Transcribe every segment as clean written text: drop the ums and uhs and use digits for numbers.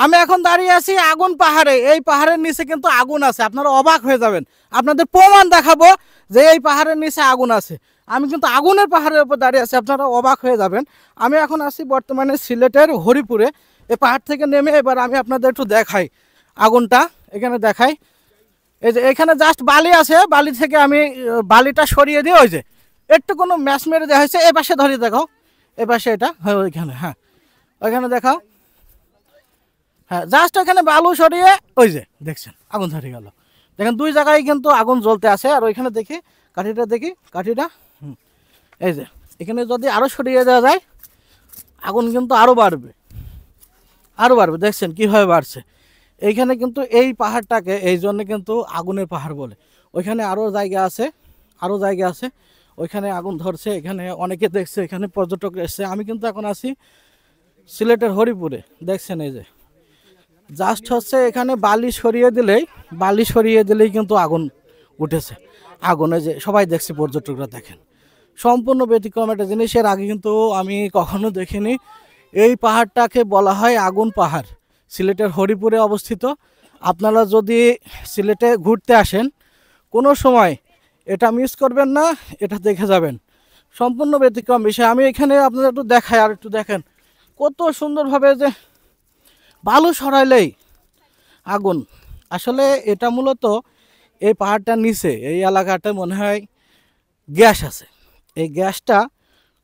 আমি এখন দাঁড়িয়ে আছি আগুন পাহাড়ে। এই পাহাড়ের নিচে কিন্তু আগুন আছে, আপনারা অবাক হয়ে যাবেন। আপনাদের প্রমাণ দেখাবো যে এই পাহাড়ের নিচে আগুন আছে। আমি কিন্তু আগুনের পাহাড়ের উপর দাঁড়িয়ে আছি, আপনারা অবাক হয়ে যাবেন। আমি এখন আছি বর্তমানে সিলেটের হরিপুরে। এই পাহাড় থেকে নেমে এবার আমি আপনাদের একটু দেখাই আগুনটা, এখানে দেখাই। এই যে এখানে জাস্ট বালি আছে, বালি থেকে আমি বালিটা সরিয়ে দিয়ে ওই যে একটু কোনো ম্যাচ মেরে দেওয়া হয়েছে। এ পাশে ধরিয়ে দেখাও, এ পাশে এটা, হ্যাঁ ওইখানে, হ্যাঁ ওইখানে দেখাও। হ্যাঁ জাস্ট ওইখানে বালু সরিয়ে ওই যে দেখছেন আগুন ধরে গেল। দেখেন দুই জায়গায় কিন্তু আগুন জ্বলতে আছে। আর ওইখানে দেখি কাঠিটা, দেখি কাঠিটা, এই যে এখানে যদি আরও সরিয়ে দেওয়া যায় আগুন কিন্তু আরও বাড়বে, আরও বাড়বে। দেখছেন কীভাবে বাড়ছে। এইখানে কিন্তু এই পাহাড়টাকে এই জন্য কিন্তু আগুনের পাহাড় বলে। ওইখানে আরও জায়গা আছে, আরও জায়গা আছে, ওইখানে আগুন ধরছে। এখানে অনেকে দেখছে, এখানে পর্যটক এসছে। আমি কিন্তু এখন আছি সিলেটের হরিপুরে। দেখছেন এই যে জাস্ট হচ্ছে এখানে বালি সরিয়ে দিলেই কিন্তু আগুন উঠেছে। আগুনে যে সবাই দেখছে, পর্যটকরা দেখেন সম্পূর্ণ ব্যতিক্রম একটা জিনিস। এর আগে কিন্তু আমি কখনো দেখিনি। এই পাহাড়টাকে বলা হয় আগুন পাহাড়, সিলেটের হরিপুরে অবস্থিত। আপনারা যদি সিলেটে ঘুরতে আসেন কোনো সময় এটা মিস করবেন না, এটা দেখে যাবেন। সম্পূর্ণ ব্যতিক্রম বিষয়। আমি এখানে আপনাদের একটু দেখাই, আর একটু দেখেন কত সুন্দরভাবে যে বালু সরাইলেই আগুন। আসলে এটা মূলত এই পাহাড়টার নিচে এই এলাকাটা মনে হয় গ্যাস আছে। এই গ্যাসটা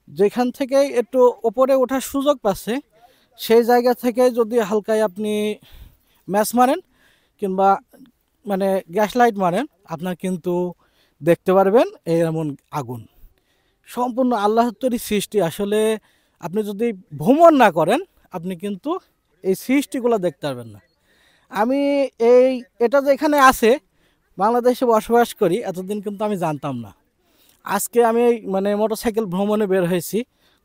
যেখান থেকে একটু ওপরে ওঠার সুযোগ পাচ্ছে, সেই জায়গা থেকে যদি হালকায় আপনি ম্যাচ মারেন কিংবা মানে গ্যাস লাইট মারেন, আপনার কিন্তু দেখতে পারবেন এই এমন আগুন। সম্পূর্ণ আল্লাহর তৈরি সৃষ্টি। আসলে আপনি যদি ভ্রমণ না করেন আপনি কিন্তু এই সৃষ্টিগুলো দেখতে পারবেন না। আমি এটা যে এখানে আছে, বাংলাদেশে বসবাস করি এতদিন কিন্তু আমি জানতাম না। আজকে আমি মানে মোটরসাইকেল ভ্রমণে বের হয়েছি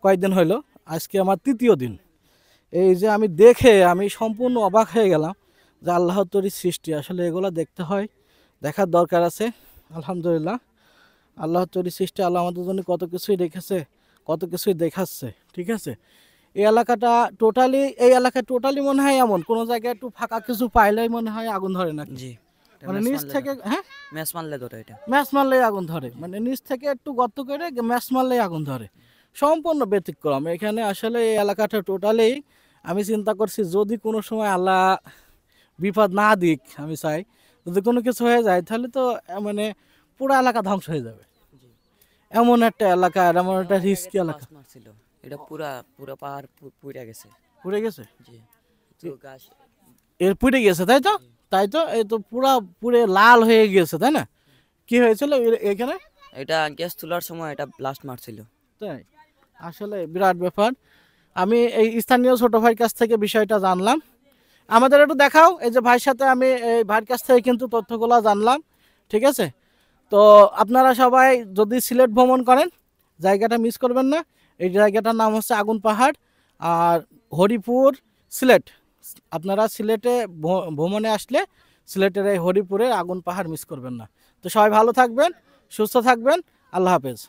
কয়েকদিন হলো, আজকে আমার তৃতীয় দিন। এই যে আমি দেখে আমি সম্পূর্ণ অবাক হয়ে গেলাম যে আল্লাহর তৈরি সৃষ্টি। আসলে এগুলো দেখতে হয়, দেখার দরকার আছে। আলহামদুলিল্লাহ, আল্লাহর তৈরি সৃষ্টি। আল্লাহ আমাদের জন্য কত কিছুই রেখেছে, কত কিছুই দেখাচ্ছে। ঠিক আছে, এই এলাকা টোটালি মনে হয় এমন কোনো জায়গায় একটু ফাঁকা কিছু পাইলেই মনে হয় আগুন ধরে না। জি, মানে নিচ থেকে, হ্যাঁ ম্যাচ মারলে ধরে এটা। ম্যাচ মারলেই আগুন ধরে, মানে নিচ থেকে একটু গর্ত করে ম্যাচ মারলেই আগুন ধরে। সম্পূর্ণ ব্যতিক্রম এখানে। আসলে এই এলাকাটা টোটালি আমি চিন্তা করছি যদি কোনো সময় আল্লাহ বিপদ না দিক, আমি চাই যদি কোনো কিছু হয়ে যায় তাহলে তো মানে পুরো এলাকা ধ্বংস হয়ে যাবে। এমন একটা এলাকা, আর এমন একটা রিস্কি এলাকা। মারছিল এটা, পুরা পুরা পাহাড় পুড়ে গেছে। পুড়ে গেছে, জি, তো গাছ এর পুড়ে গেছে, তাই তো? তাই তো, এই তো পুরে লাল হয়ে গিয়েছে, তাই না? কি হয়েছিল এখানে? এটা গ্যাস তোলার সময় এটা ব্লাস্ট মারছিল। তাই আসলে বিরাট ব্যাপার। আমি এই স্থানীয় ছোট ভাইয়ের কাছ থেকে বিষয়টা জানলাম। আমাদের একটু দেখাও। এই যে ভাইয়ের সাথে আমি এই ভাইয়ের কাছ থেকে কিন্তু তথ্যগুলো জানলাম। ঠিক আছে, তো আপনারা সবাই যদি সিলেট ভ্রমণ করেন জায়গাটা মিস করবেন না। এই জায়গাটার নাম হচ্ছে আগুন পাহাড়, আর হরিপুর, সিলেট। আপনারা সিলেটে ভ্রমণে আসলে সিলেটের এই হরিপুরে আগুন পাহাড় মিস করবেন না। তো সবাই ভালো থাকবেন, সুস্থ থাকবেন। আল্লাহ হাফেজ।